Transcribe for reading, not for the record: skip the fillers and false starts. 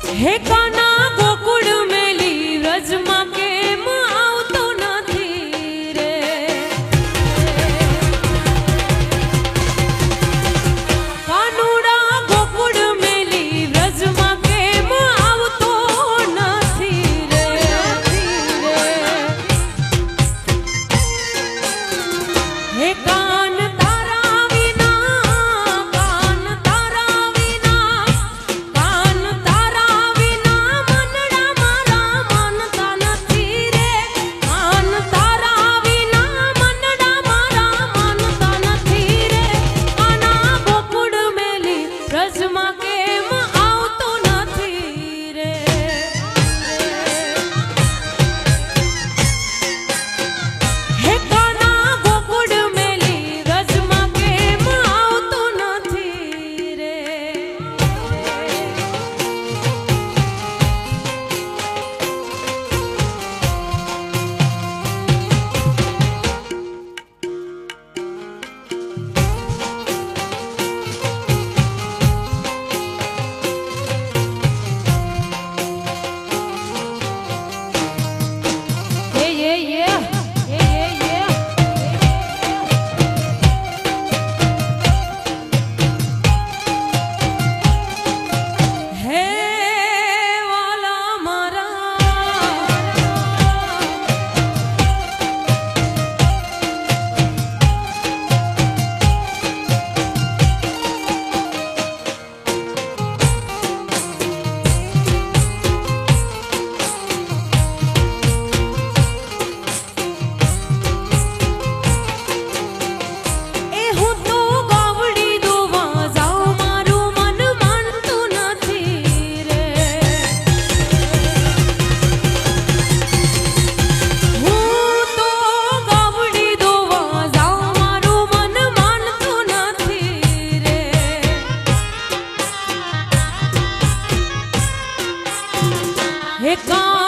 હે કાના ગોકુળ મેલી વ્રજમાં કેમ આવતો નથી રે કાનુડા ગોકુળ મેલી વ્રજમાં કેમ આવતો નથી રે હે કાન તારા વિના કાન તારા વિના કાન તારા વિના મનડા મારા માનતા નથી રે કાન તારા વિના મનડા મારા માનતા નથી રે કાના ગોકુળ મેલી વ્રજમાં કેમ આવતો નથી રે હે કાના ગોકુળ મેલી વ્રજમાં કેમ આવતો નથી રે હે વાલા મારા એ હું તો ગાવડી દોવા જાઉં મારું મન માનતું નથી રે હું તો ગાવડી દોવા જાઉં મારું મન માનતું નથી રે હે કા